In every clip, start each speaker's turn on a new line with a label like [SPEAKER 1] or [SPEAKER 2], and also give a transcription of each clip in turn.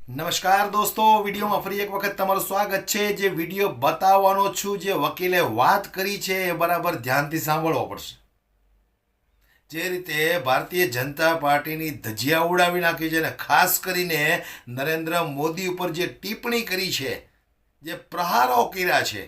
[SPEAKER 1] નમસ્કાર દોસ્તો, વિડીયોમાં ફરી એક વખત તમારું સ્વાગત છે। જે વિડીયો બતાવવાનો છું, જે વકીલે વાત કરી છે એ બરાબર ધ્યાનથી સાંભળવો પડશે। જે રીતે ભારતીય જનતા પાર્ટીની ધજિયા ઉડાવી નાખી છે ને ખાસ કરીને નરેન્દ્ર મોદી ઉપર જે ટિપ્પણી કરી છે, જે પ્રહારો કર્યા છે,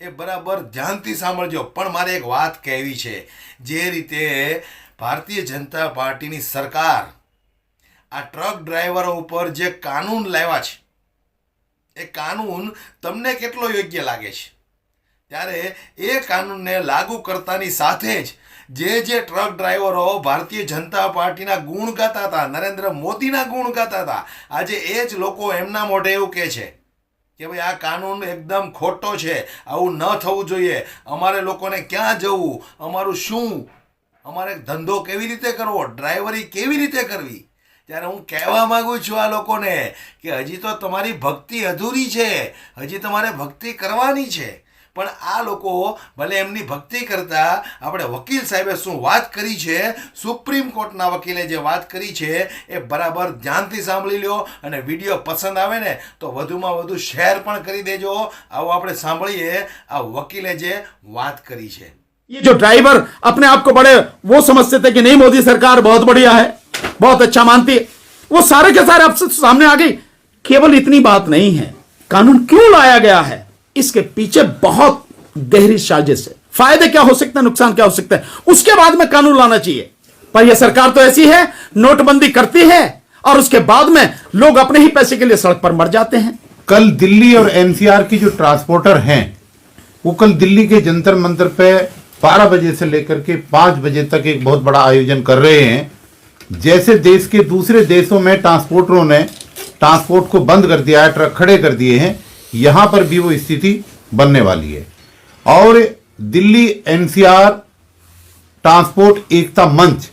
[SPEAKER 1] એ બરાબર ધ્યાનથી સાંભળજો। પણ મારે એક વાત કહેવી છે, જે રીતે ભારતીય જનતા પાર્ટીની સરકાર આ ટ્રક ડ્રાઈવરો ઉપર જે કાનૂન લાવ્યા છે, એ કાનૂન તમને કેટલો યોગ્ય લાગે છે? ત્યારે એ કાનૂનને લાગુ કરતાની સાથે જ જે ટ્રક ડ્રાઈવરો ભારતીય જનતા પાર્ટીના ગુણ ગાતા હતા, નરેન્દ્ર મોદીના ગુણ ગાતા હતા, આજે એ જ લોકો એમના મોઢે એવું કહે છે કે ભાઈ આ કાનૂન એકદમ ખોટો છે, આવું ન થવું જોઈએ, અમારે લોકોને ક્યાં જવું, અમારું શું, અમારે ધંધો કેવી રીતે કરવો, ડ્રાઈવરી કેવી રીતે કરવી। ત્યારે હું કહેવા માગું છું આ લોકોને કે હજી તો તમારી ભક્તિ અધૂરી છે, હજી તમારે ભક્તિ કરવાની છે। પણ આ લોકો ભલે એમની ભક્તિ કરતાં આપણે વકીલ સાહેબે શું વાત કરી છે, સુપ્રીમ કોર્ટના વકીલે જે વાત કરી છે એ બરાબર ધ્યાનથી સાંભળી લો। અને વિડીયો પસંદ આવે ને તો વધુમાં વધુ શેર પણ કરી દેજો। આવો આપણે સાંભળીએ આ વકીલે જે વાત કરી છે।
[SPEAKER 2] ये जो ड्राइवर अपने आप को बड़े वो समझते थे कि नहीं मोदी सरकार बहुत बढ़िया है, बहुत अच्छा मानती है, वो सारे के सारे अब सामने आ गई। केवल इतनी बात नहीं है, कानून क्यों लाया गया है, इसके पीछे बहुत गहरी साजिश है। फायदे क्या हो सकते हैं, नुकसान क्या हो सकते हैं, उसके बाद में कानून लाना चाहिए। पर यह सरकार तो ऐसी है, नोटबंदी करती है और उसके बाद में लोग अपने ही पैसे के लिए सड़क पर मर जाते हैं।
[SPEAKER 3] कल दिल्ली और एनसीआर की जो ट्रांसपोर्टर हैं वो कल दिल्ली के जंतर मंतर पे 12 बजे से लेकर के 5 बजे तक एक बहुत बड़ा आयोजन कर रहे हैं। जैसे देश के दूसरे देशों में ट्रांसपोर्टरों ने ट्रांसपोर्ट को बंद कर दिया है, ट्रक खड़े कर दिए हैं, यहाँ पर भी वो स्थिति बनने वाली है। और दिल्ली एनसीआर ट्रांसपोर्ट एकता मंच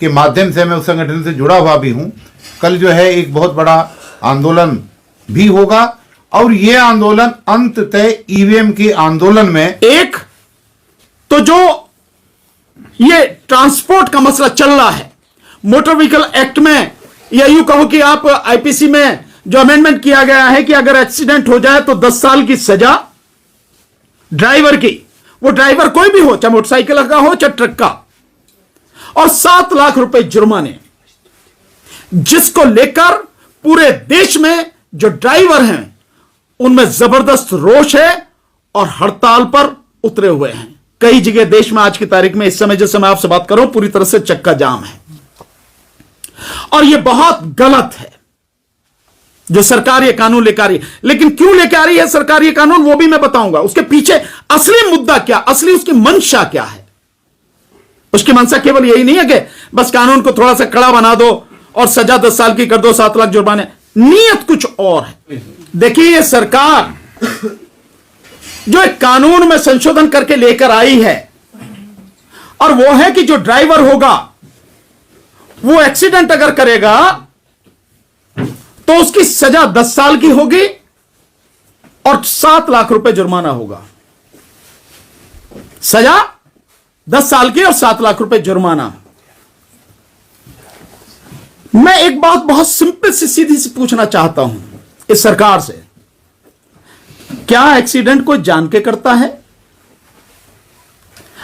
[SPEAKER 3] के माध्यम से मैं उस संगठन से जुड़ा हुआ भी हूँ। कल जो है एक बहुत बड़ा आंदोलन भी होगा और ये आंदोलन अंततः ईवीएम के आंदोलन में
[SPEAKER 2] एक तो जो ये ट्रांसपोर्ट का मसला चल रहा है, मोटर व्हीकल एक्ट में या यूं कहो कि आप आईपीसी में जो अमेंडमेंट किया गया है कि अगर एक्सीडेंट हो जाए तो 10 साल की सजा ड्राइवर की, वो ड्राइवर कोई भी हो, चाहे मोटरसाइकिल का हो चाहे ट्रक का, और 7 लाख रुपए जुर्माने, जिसको लेकर पूरे देश में जो ड्राइवर हैं उनमें जबरदस्त रोष है और हड़ताल पर उतरे हुए हैं। कई जगह देश में आज की तारीख में इस समय जिस समय आपसे बात करूं पूरी तरह से चक्का जाम है और यह बहुत गलत है जो सरकार ये कानून लेकर आ रही है। लेकिन क्यों लेकर आ रही है सरकार ये कानून, वो भी मैं बताऊंगा। उसके पीछे असली मुद्दा क्या, असली उसकी मंशा क्या है। उसकी मंशा केवल यही नहीं है कि बस कानून को थोड़ा सा कड़ा बना दो और सजा 10 साल की कर दो, 7 लाख जुर्माने। नीयत कुछ और है। देखिए ये सरकार जो एक कानून में संशोधन करके लेकर आई है और वो है कि जो ड्राइवर होगा वो एक्सीडेंट अगर करेगा तो उसकी सजा 10 साल की होगी और 7 लाख रुपए जुर्माना होगा। सजा 10 साल की और 7 लाख रुपए जुर्माना। मैं एक बात बहुत सिंपल सी सीधी सी पूछना चाहता हूं इस सरकार से, क्या एक्सीडेंट कोई जान के करता है?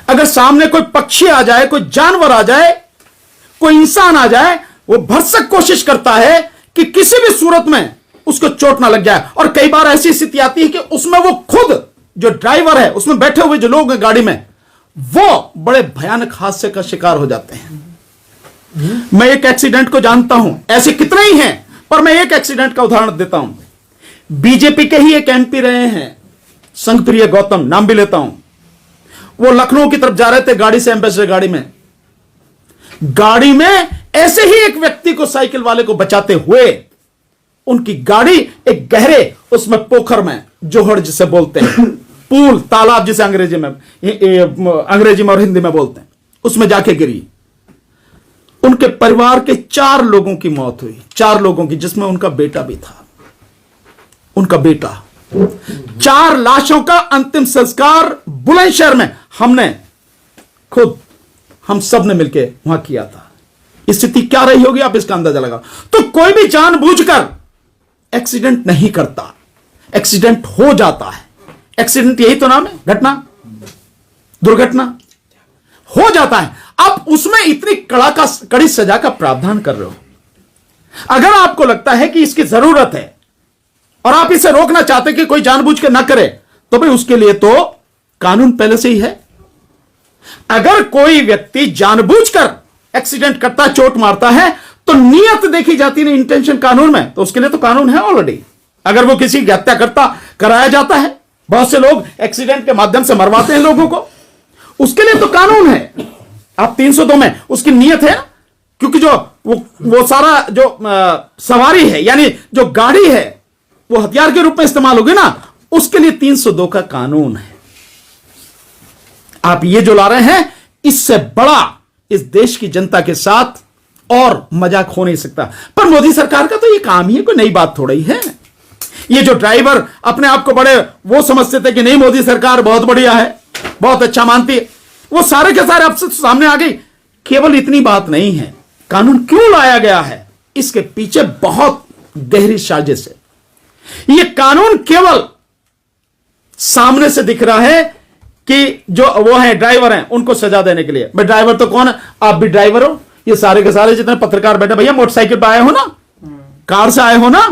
[SPEAKER 2] अगर सामने कोई पक्षी आ जाए, कोई जानवर आ जाए, कोई इंसान आ जाए, वो भरसक कोशिश करता है कि किसी भी सूरत में उसको चोट ना लग जाए। और कई बार ऐसी स्थिति आती है कि उसमें वो खुद जो ड्राइवर है, उसमें बैठे हुए जो लोग हैं गाड़ी में, वो बड़े भयानक हादसे का शिकार हो जाते हैं। मैं एक एक्सीडेंट को जानता हूं, ऐसे कितने ही हैं, पर मैं एक एक्सीडेंट का उदाहरण देता हूं। बीजेपी के ही एक एमपी रहे हैं, संघप्रिय गौतम, नाम भी लेता हूं। वो लखनऊ की तरफ जा रहे थे गाड़ी से, एम्बेसडर गाड़ी में ऐसे ही एक व्यक्ति को, साइकिल वाले को बचाते हुए उनकी गाड़ी एक गहरे उसमें पोखर में, जोहड़ जिसे बोलते हैं, पूल, तालाब जिसे अंग्रेजी में और हिंदी में बोलते हैं, उसमें जाके गिरी। उनके परिवार के 4 लोगों की मौत हुई, 4 लोगों की, जिसमें उनका बेटा भी था। उनका बेटा, 4 लाशों का अंतिम संस्कार बुलंदशहर में हमने खुद, हम सब ने मिलकर वहां किया था। स्थिति क्या रही होगी आप इसका अंदाजा लगाओ। तो कोई भी जानबूझकर एक्सीडेंट नहीं करता, एक्सीडेंट हो जाता है। एक्सीडेंट यही तो नाम है, घटना, दुर्घटना हो जाता है। अब उसमें इतनी कड़ी सजा का प्रावधान कर रहे हो। अगर आपको लगता है कि इसकी जरूरत है और आप इसे रोकना चाहते कि कोई जानबूझ के ना करे, तो भाई उसके लिए तो कानून पहले से ही है। अगर कोई व्यक्ति जानबूझकर एक्सीडेंट करता, चोट मारता है, तो नियत देखी जाती है, इंटेंशन कानून में, तो उसके लिए तो कानून है ऑलरेडी। अगर वो किसी की हत्या करता, कराया जाता है, बहुत से लोग एक्सीडेंट के माध्यम से मरवाते हैं लोगों को, उसके लिए तो कानून है। आप 302 में उसकी नियत है, क्योंकि जो वो सारा जो सवारी है, यानी जो गाड़ी है, वो हथियार के रूप में इस्तेमाल होगी ना, उसके लिए 302 का कानून है। आप ये जो ला रहे हैं, इससे बड़ा इस देश की जनता के साथ और मजाक हो नहीं सकता। पर मोदी सरकार का तो ये काम ही है, कोई नई बात थोड़ी है। ये जो ड्राइवर अपने आप को बड़े वो समझते थे कि नहीं मोदी सरकार बहुत बढ़िया है, बहुत अच्छा मानती है, वो सारे के सारे अब सामने आ गई। केवल इतनी बात नहीं है, कानून क्यों लाया गया है, इसके पीछे बहुत गहरी साजिश है। ये कानून केवल सामने से दिख रहा है कि जो वो है ड्राइवर हैं, उनको सजा देने के लिए। भाई ड्राइवर तो कौन है, आप भी ड्राइवर हो, ये सारे के सारे जितने पत्रकार बैठे, भैया मोटरसाइकिल पे आए हो ना, कार से आए हो ना,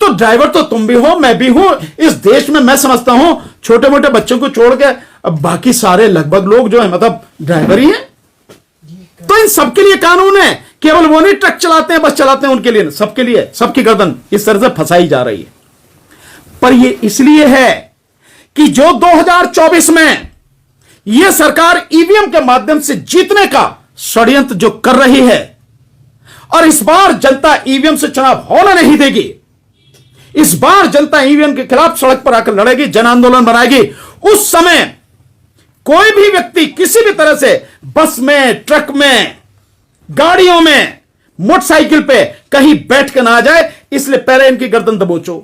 [SPEAKER 2] तो ड्राइवर तो तुम भी हो, मैं भी हूं। इस देश में मैं समझता हूं छोटे मोटे बच्चों को छोड़ के अब बाकी सारे लगभग लोग जो है मतलब ड्राइवर ही हैं। तो इन सबके लिए कानून है, केवल वो नहीं ट्रक चलाते हैं, बस चलाते हैं, उनके लिए, सबके लिए, सबकी गर्दन इस तरह से फंसाई जा रही है। पर ये इसलिए है कि जो 2024 में यह सरकार ईवीएम के माध्यम से जीतने का षड्यंत्र जो कर रही है, और इस बार जनता ईवीएम से चुनाव होने नहीं देगी, इस बार जनता ईवीएम के खिलाफ सड़क पर आकर लड़ेगी, जन आंदोलन बनाएगी। उस समय कोई भी व्यक्ति किसी भी तरह से बस में, ट्रक में, गाड़ियों में, मोटरसाइकिल पे कहीं बैठ के ना आ जाए, इसलिए पहले इनकी गर्दन दबोचो।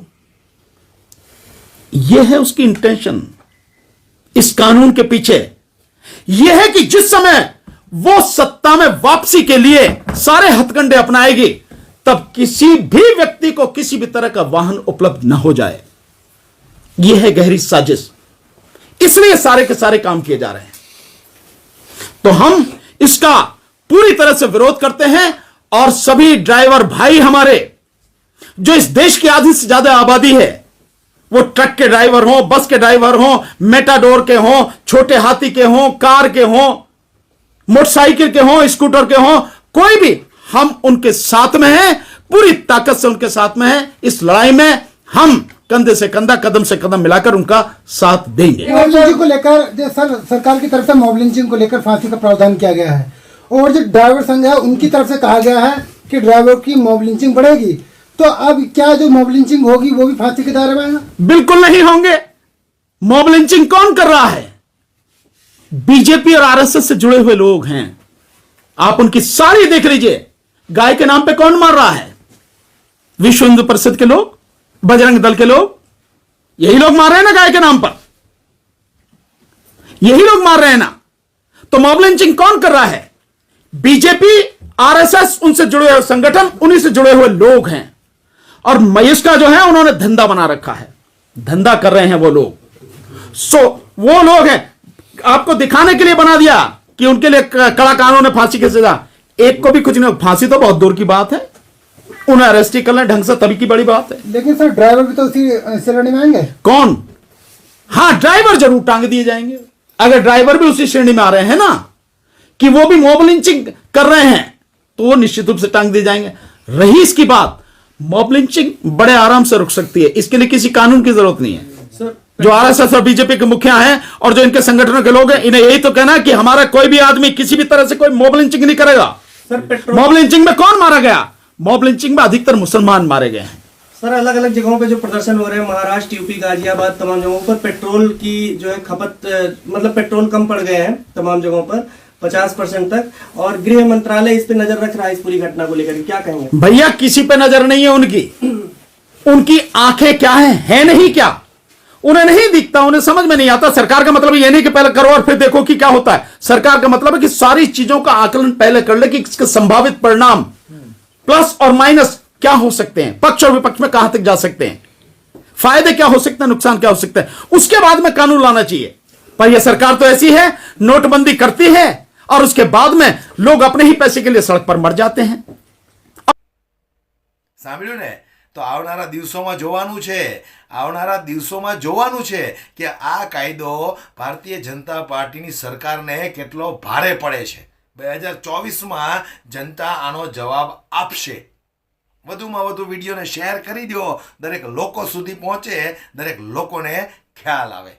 [SPEAKER 2] यह है उसकी इंटेंशन इस कानून के पीछे। यह है कि जिस समय वो सत्ता में वापसी के लिए सारे हथकंडे अपनाएगी, तब किसी भी व्यक्ति को किसी भी तरह का वाहन उपलब्ध न हो जाए। यह है गहरी साजिश, इसलिए सारे के सारे काम किए जा रहे हैं। तो हम इसका पूरी तरह से विरोध करते हैं, और सभी ड्राइवर भाई हमारे, जो इस देश की आधी से ज्यादा आबादी है, वो ट्रक के ड्राइवर हो, बस के ड्राइवर हो, मेटाडोर के हो, छोटे हाथी के हो, कार के हो, मोटरसाइकिल के हो, स्कूटर के हो, कोई भी, हम उनके साथ में हैं, पूरी ताकत से उनके साथ में हैं। इस लड़ाई में हम कंधे से कंधा, कदम से कदम मिलाकर उनका साथ देंगे।
[SPEAKER 4] मॉब लिंचिंग को लेकर जो सरकार की तरफ से मॉब लिंचिंग को लेकर फांसी का प्रावधान किया गया है, और जो ड्राइवर संघ है उनकी तरफ से कहा गया है कि ड्राइवर की मॉब लिंचिंग बढ़ेगी। तो अब क्या जो मॉब लिंचिंग होगी वो भी फांसी के दायरे में आएगा?
[SPEAKER 2] बिल्कुल नहीं होंगे। मॉब लिंचिंग कौन कर रहा है? बीजेपी और आरएसएस से जुड़े हुए लोग हैं। आप उनकी सारी देख लीजिए। गाय के नाम पे कौन मार रहा है? विश्व हिंदू परिषद के लोग, बजरंग दल के लोग, यही लोग मार रहे हैं ना गाय के नाम पर, यही लोग मार रहे हैं ना। तो मॉब लिंचिंग कौन कर रहा है? बीजेपी, आरएसएस, उनसे जुड़े हुए संगठन, उन्हीं से जुड़े हुए लोग हैं। और महेश का जो है उन्होंने धंधा बना रखा है, धंधा कर रहे हैं वो लोग। वो लोग हैं, आपको दिखाने के लिए बना दिया कि उनके लिए कड़ा कानून है, फांसी की सजा। एक को भी कुछ नहीं, फांसी तो बहुत दूर की बात है, उन्हें अरेस्ट ही कर लें ढंग से, तभी की बड़ी बात है।
[SPEAKER 4] लेकिन सर ड्राइवर भी तो उसी श्रेणी में आएंगे।
[SPEAKER 2] कौन? हाँ, ड्राइवर जरूर टांग दिए जाएंगे। अगर ड्राइवर भी उसी श्रेणी में आ रहे हैं ना, कि वो भी मॉब लिंचिंग कर रहे हैं, तो वो निश्चित रूप से टांग दिए जाएंगे। रही इसकी बात, मॉब लिंचिंग बड़े आराम से रुक सकती है, इसके लिए किसी कानून की जरूरत नहीं है। जो आरएसएस और बीजेपी के मुखिया हैं और जो इनके संगठनों के लोग हैं, इन्हें यही तो कहना है कि हमारा कोई भी आदमी किसी भी तरह से कोई मॉब लिंचिंग नहीं करेगा। मॉब लिंचिंग में कौन मारा गया? मॉब लिंचिंग में अधिकतर मुसलमान मारे गए हैं।
[SPEAKER 5] सर अलग अलग जगहों पे जो प्रदर्शन हो रहे हैं, महाराष्ट्र, यूपी, गाजियाबाद, तमाम जगहों पर पेट्रोल की जो है खपत, मतलब पेट्रोल कम पड़ गए हैं तमाम जगहों पर 50% तक, और गृह मंत्रालय इस पे नजर रख रहा है इस पूरी घटना को लेकर, क्या कहेंगे?
[SPEAKER 2] भैया किसी पे नजर नहीं है उनकी आंखें क्या है नहीं क्या, उन्हें नहीं दिखता, उन्हें समझ में नहीं आता। सरकार का मतलब यह नहीं कि पहले करो और फिर देखो कि क्या होता है। सरकार का मतलब है कि सारी चीजों का आकलन पहले कर ले कि इसके संभावित परिणाम प्लस और माइनस क्या हो सकते हैं, पक्ष और विपक्ष में कहां तक जा सकते हैं, फायदे क्या हो सकते हैं, नुकसान क्या हो सकते हैं, उसके बाद में कानून लाना चाहिए। पर यह सरकार तो ऐसी है, नोटबंदी करती है और उसके बाद में लोग अपने ही पैसे के लिए सड़क पर मर जाते हैं।
[SPEAKER 1] સાંભળ્યું ને? તો આવનારા દિવસોમાં જોવાનું છે, આવનારા દિવસોમાં જોવાનું છે કે આ કાયદો ભારતીય જનતા પાર્ટીની સરકારને કેટલો ભારે પડે છે। 2024માં જનતા આનો જવાબ આપશે। વધુમાં વધુ વિડીયોને શેર કરી દો, દરેક લોકો સુધી પહોંચે, દરેક લોકોને ખ્યાલ આવે।